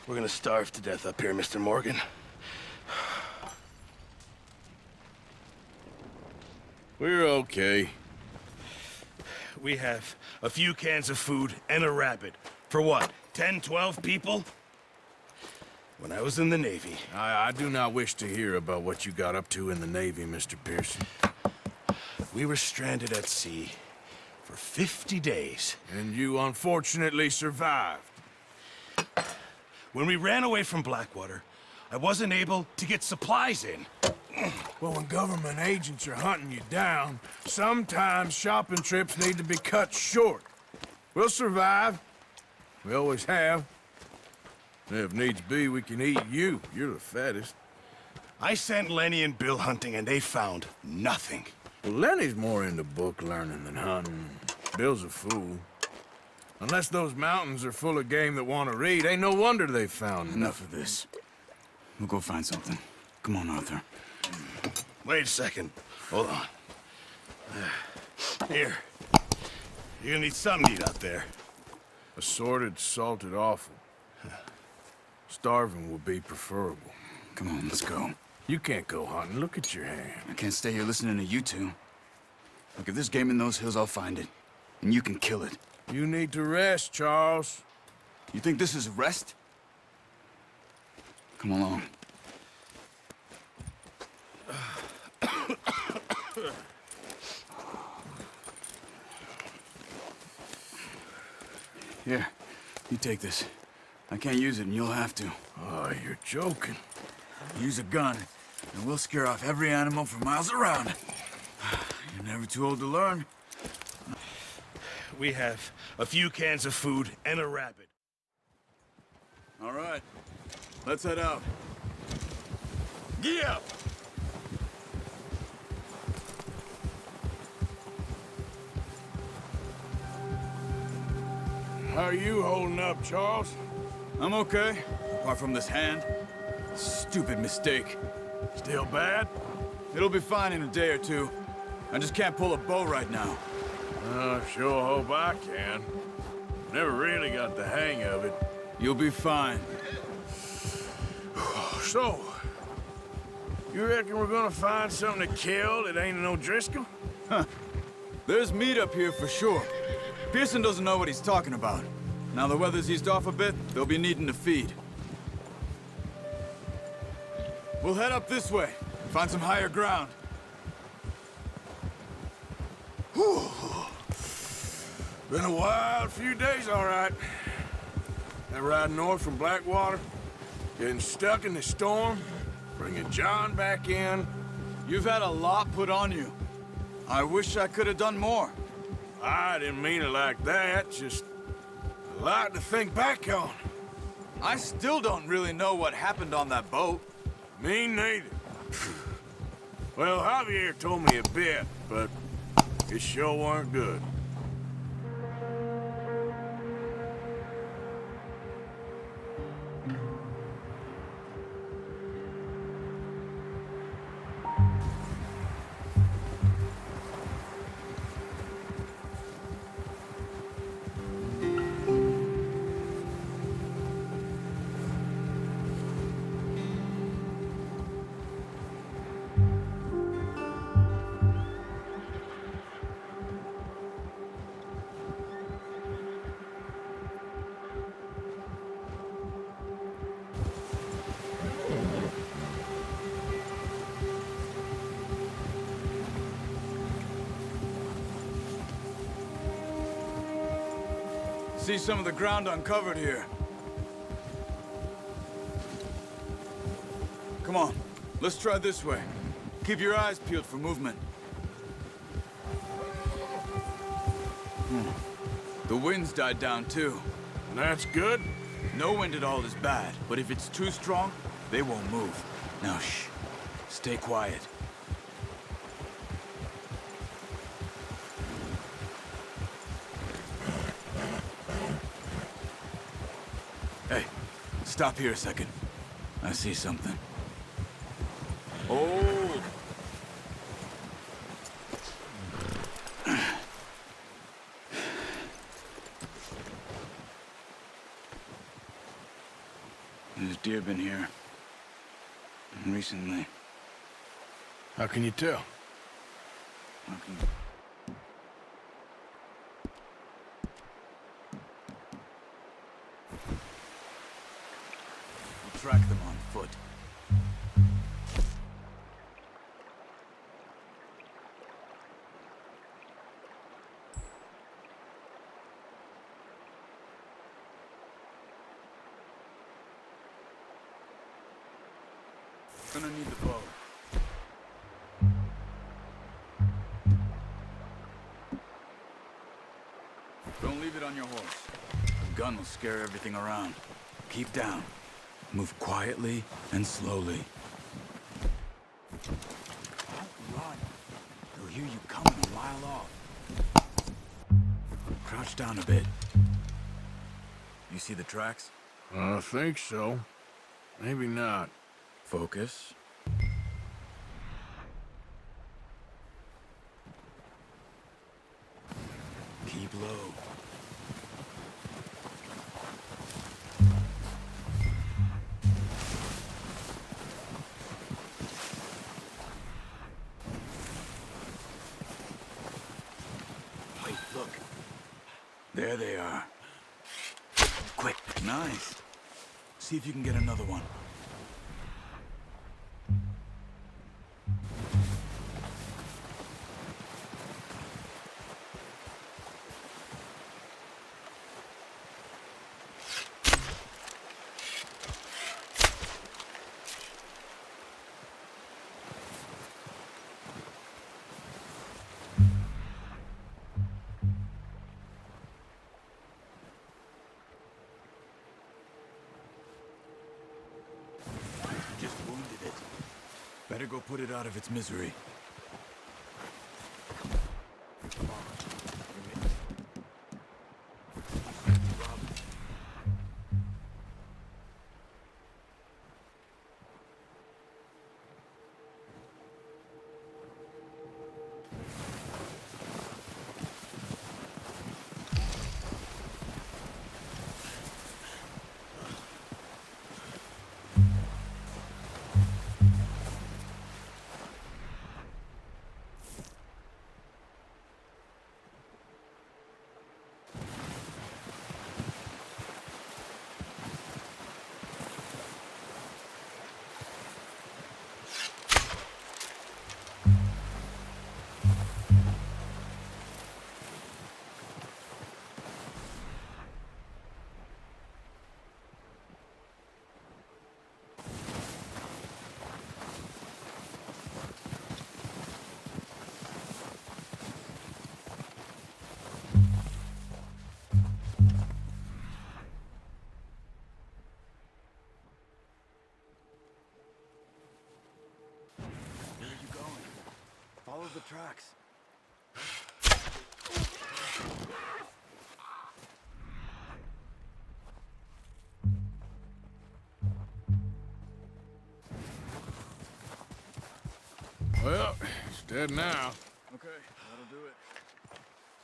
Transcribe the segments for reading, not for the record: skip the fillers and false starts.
We're gonna starve to death up here, Mr. Morgan. We're okay. We have a few cans of food and a rabbit. For what, 10, 12 people? When I was in the Navy... I do not wish to hear about what you got up to in the Navy, Mr. Pearson. We were stranded at sea for 50 days. And you unfortunately survived. When we ran away from Blackwater, I wasn't able to get supplies in. Well, when government agents are hunting you down, sometimes shopping trips need to be cut short. We'll survive. We always have. If needs be, we can eat you. You're the fattest. I sent Lenny and Bill hunting, and they found nothing. Well, Lenny's more into book learning than hunting. Bill's a fool. Unless those mountains are full of game that want to read, ain't no wonder they found Enough of this. We'll go find something. Come on, Arthur. Wait a second. Hold on. Here. You're gonna need something to eat out there. Assorted, salted offal. Starving will be preferable. Come on, let's go. You can't go hunting. Look at your hand. I can't stay here listening to you two. Look, if there's game in those hills, I'll find it. And you can kill it. You need to rest, Charles. You think this is rest? Come along. Here, you take this. I can't use it, and you'll have to. Oh, you're joking. Use a gun, and we'll scare off every animal for miles around. You're never too old to learn. We have a few cans of food and a rabbit. All right, let's head out. Yeah! How are you holding up, Charles? I'm okay, apart from this hand. Stupid mistake. Still bad? It'll be fine in a day or two. I just can't pull a bow right now. Sure hope I can. Never really got the hang of it. You'll be fine. So, you reckon we're gonna find something to kill that ain't no Driscoll? There's meat up here for sure. Pearson doesn't know what he's talking about. Now the weather's eased off a bit, they'll be needing to feed. We'll head up this way, find some higher ground. Whew. Been a wild few days, all right. That ride north from Blackwater, getting stuck in the storm, bringing John back in. You've had a lot put on you. I wish I could have done more. I didn't mean it like that, just a lot to think back on. I still don't really know what happened on that boat. Me neither. Well, Javier told me a bit, but it sure weren't good. See some of the ground uncovered here. Come on, let's try this way. Keep your eyes peeled for movement. The wind's died down too. That's good. No wind at all is bad, but if it's too strong, they won't move. Now shh, stay quiet. Hey, stop here a second. I see something. Oh! There's deer been here. Recently. How can you tell? How can we'll track them on foot. Gonna need the bow. Don't leave it on your horse. A gun will scare everything around. Keep down. Move quietly and slowly. Don't run. They'll hear you coming a mile off. Crouch down a bit. You see the tracks? I think so. Maybe not. Focus. Keep low. Wait, look. There they are. Quick, nice. See if you can get another one. Just wounded it. Better go put it out of its misery. Follow the tracks. Well, it's dead now. Okay, that'll do it.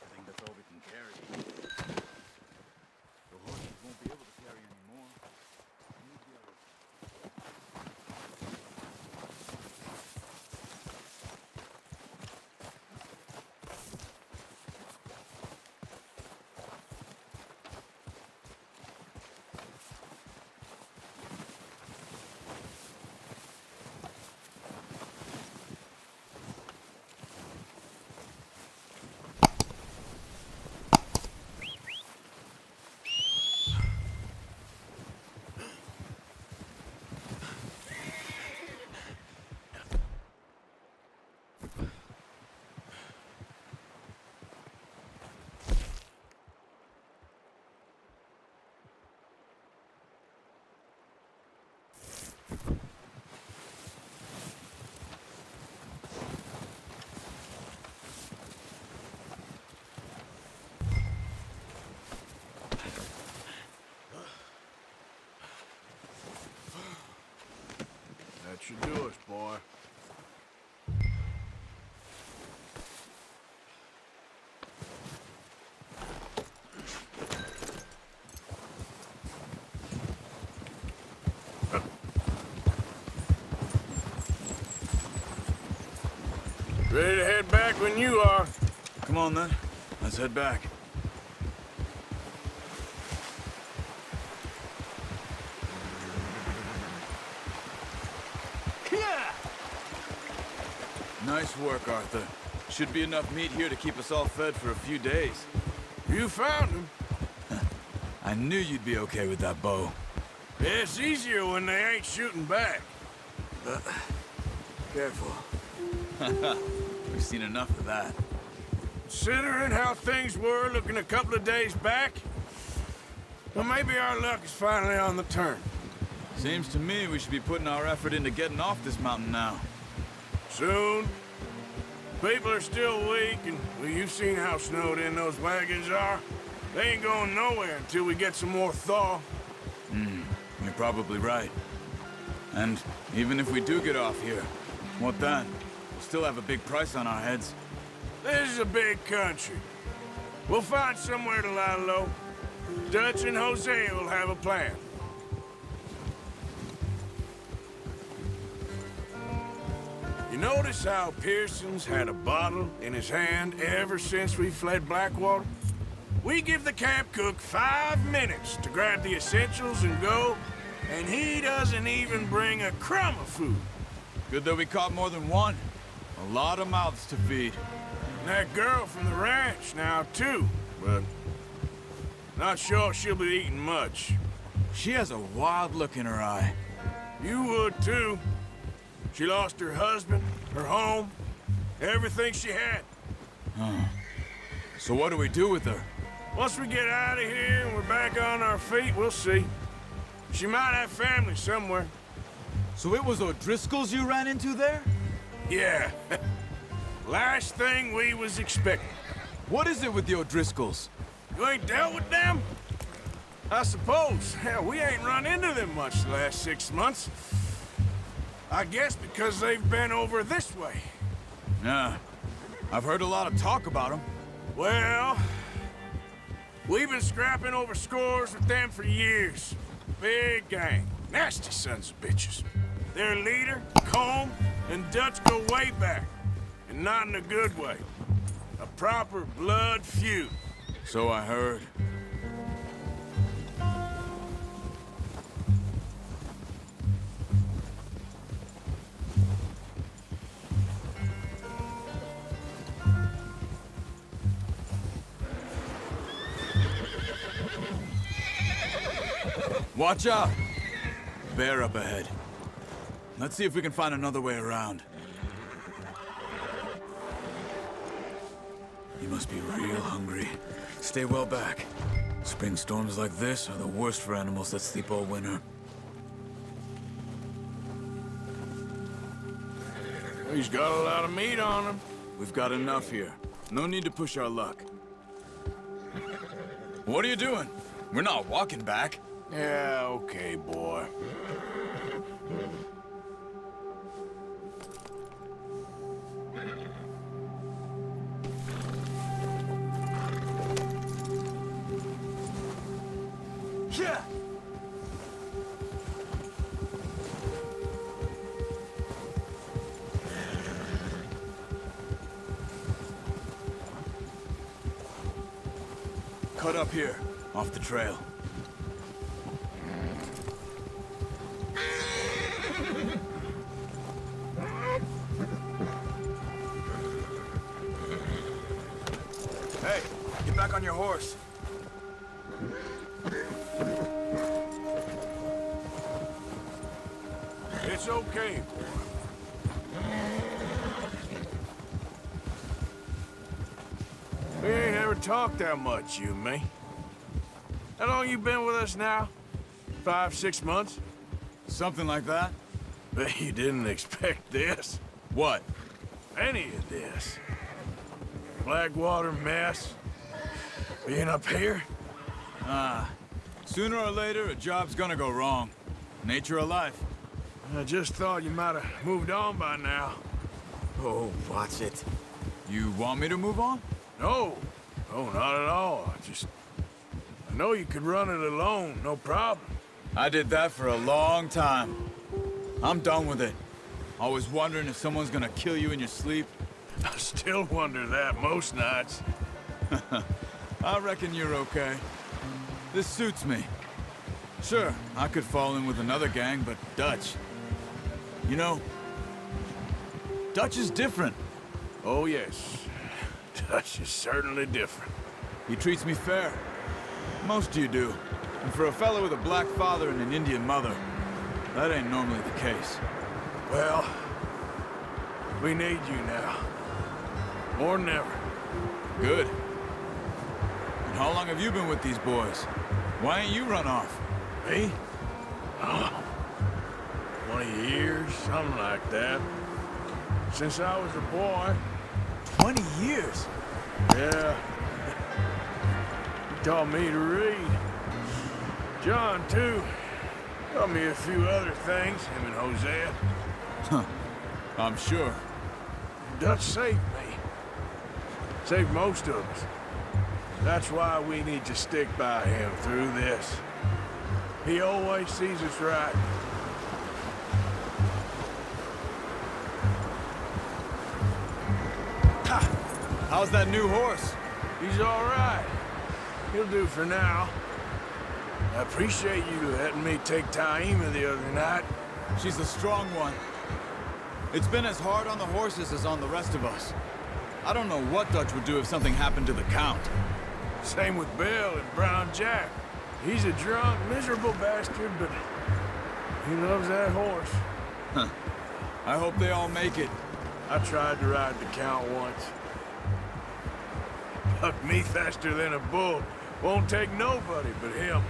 I think that's all we can carry. The horses won't be able to carry anymore. We need the others. That should do us, boy. Ready to head back when you are. Come on, then. Let's head back. Nice work, Arthur. Should be enough meat here to keep us all fed for a few days. You found him. I knew you'd be okay with that bow. It's easier when they ain't shooting back. Careful. We've seen enough of that. Considering how things were looking a couple of days back, well, maybe our luck is finally on the turn. Seems to me we should be putting our effort into getting off this mountain now. Soon. People are still weak, and well, you've seen how snowed in those wagons are. They ain't going nowhere until we get some more thaw. You're probably right. And even if we do get off here, what then? We'll still have a big price on our heads. This is a big country. We'll find somewhere to lie low. Dutch and Hosea will have a plan. You notice how Pearson's had a bottle in his hand ever since we fled Blackwater? We give the camp cook 5 minutes to grab the essentials and go, and he doesn't even bring a crumb of food. Good that we caught more than one. A lot of mouths to feed. And that girl from the ranch now, too, but not sure she'll be eating much. She has a wild look in her eye. You would, too. She lost her husband, her home, everything she had. So what do we do with her? Once we get out of here and we're back on our feet, we'll see. She might have family somewhere. So it was O'Driscoll's you ran into there? Yeah. Last thing we was expecting. What is it with the O'Driscolls? You ain't dealt with them? I suppose. Hell, we ain't run into them much the last 6 months. I guess because they've been over this way. Yeah. I've heard a lot of talk about them. Well, we've been scrapping over scores with them for years. Big gang. Nasty sons of bitches. Their leader, Combe, and Dutch go way back. And not in a good way. A proper blood feud. So I heard. Watch out! Bear up ahead. Let's see if we can find another way around. You must be real hungry. Stay well back. Spring storms like this are the worst for animals that sleep all winter. He's got a lot of meat on him. We've got enough here. No need to push our luck. What are you doing? We're not walking back. Yeah, okay, boy. Yeah! Cut up here, off the trail. Hey, get back on your horse. It's okay, boy. We ain't ever talked that much, you and me. How long you been with us now? 5, 6 months? Something like that? Bet you didn't expect this. What? Any of this. Blackwater mess. Being up here? Sooner or later, a job's gonna go wrong. Nature of life. I just thought you might have moved on by now. Oh, watch it. You want me to move on? No. No, not at all. I know you could run it alone, no problem. I did that for a long time. I'm done with it. Always wondering if someone's gonna kill you in your sleep. I still wonder that most nights. I reckon you're okay. This suits me. Sure, I could fall in with another gang, but Dutch... You know, Dutch is different. Oh, yes. Dutch is certainly different. He treats me fair. Most of you do. And for a fella with a black father and an Indian mother, that ain't normally the case. Well, we need you now. More than ever. Good. And how long have you been with these boys? Why ain't you run off? Me? Oh, 20 years, something like that. Since I was a boy. 20 years? Yeah. He taught me to read. John, too. Taught me a few other things, him and Hosea. Huh. I'm sure. Dutch saved me. Saved most of us. That's why we need to stick by him through this. He always sees us right. How's that new horse? He's all right. He'll do for now. I appreciate you letting me take Taima the other night. She's a strong one. It's been as hard on the horses as on the rest of us. I don't know what Dutch would do if something happened to the Count. Same with Bill and Brown Jack. He's a drunk, miserable bastard, but he loves that horse. Huh. I hope they all make it. I tried to ride the Count once. Bucked me faster than a bull. Won't take nobody but him.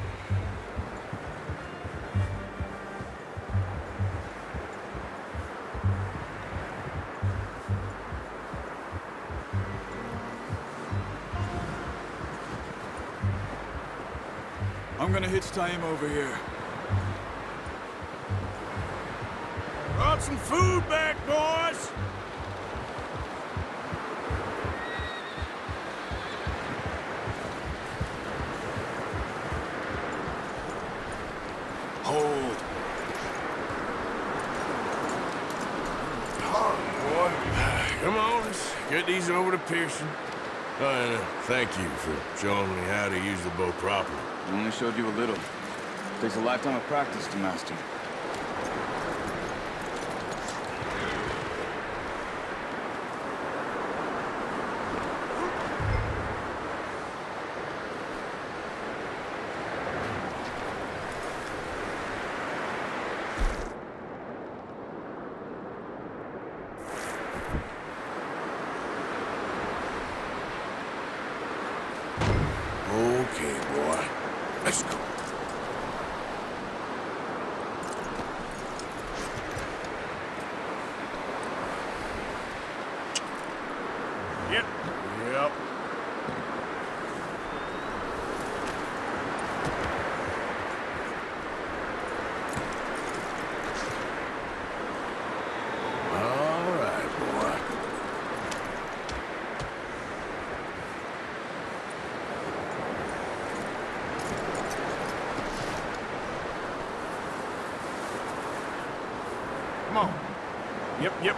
I'm gonna hitch Taima over here. Brought some food back, boys! Hold. Boy, come on, let's get these over to Pearson. And thank you for showing me how to use the bow properly. I only showed you a little. Takes a lifetime of practice to master. Okay, boy. Let's go. Yep. Yep. All right, boy. Come on. Yep, yep.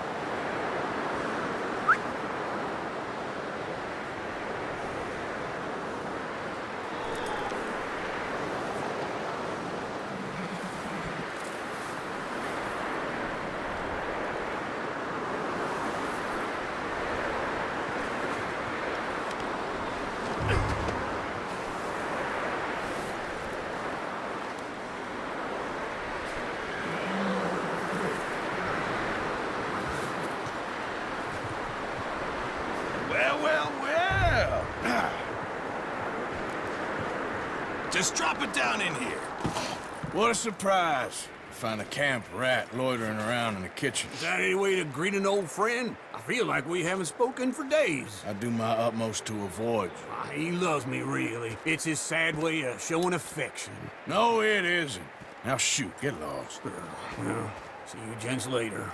Well. Just drop it down in here. What a surprise. Find a camp rat loitering around in the kitchen. Is that any way to greet an old friend? I feel like we haven't spoken for days. I do my utmost to avoid you. He loves me, really. It's his sad way of showing affection. No, it isn't. Now shoot, get lost. Well, see you gents later.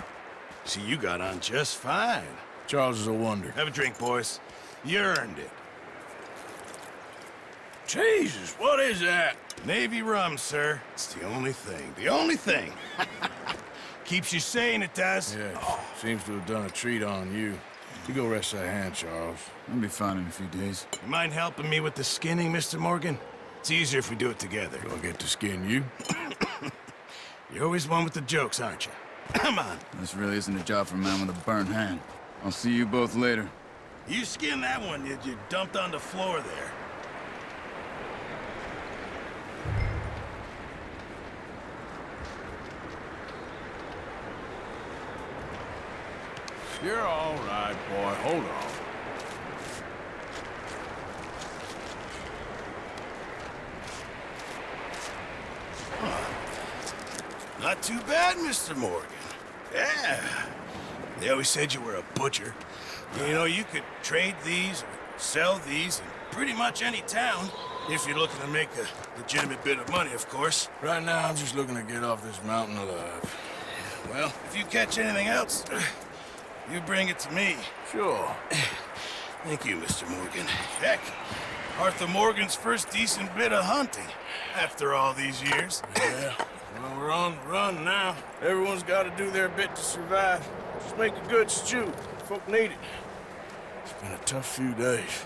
See, you got on just fine. Charles is a wonder. Have a drink, boys. You earned it. Jesus, what is that? Navy rum, sir. It's the only thing. The only thing. Keeps you sane, it does. Yes, seems to have done a treat on you. You go rest that hand, Charles. I'll be fine in a few days. You mind helping me with the skinning, Mr. Morgan? It's easier if we do it together. Do I get to skin you? You're always one with the jokes, aren't you? Come on. This really isn't a job for a man with a burnt hand. I'll see you both later. You skinned that one you dumped on the floor there. You're all right, boy. Hold on. Not too bad, Mr. Morgan. Yeah. They always said you were a butcher. You know, you could trade these or sell these in pretty much any town, if you're looking to make a legitimate bit of money, of course. Right now, I'm just looking to get off this mountain alive. Well, if you catch anything else, you bring it to me. Sure. Thank you, Mr. Morgan. Heck, Arthur Morgan's first decent bit of hunting after all these years. Yeah. Well, we're on the run now. Everyone's got to do their bit to survive. Just make a good stew. Folk need it. It's been a tough few days.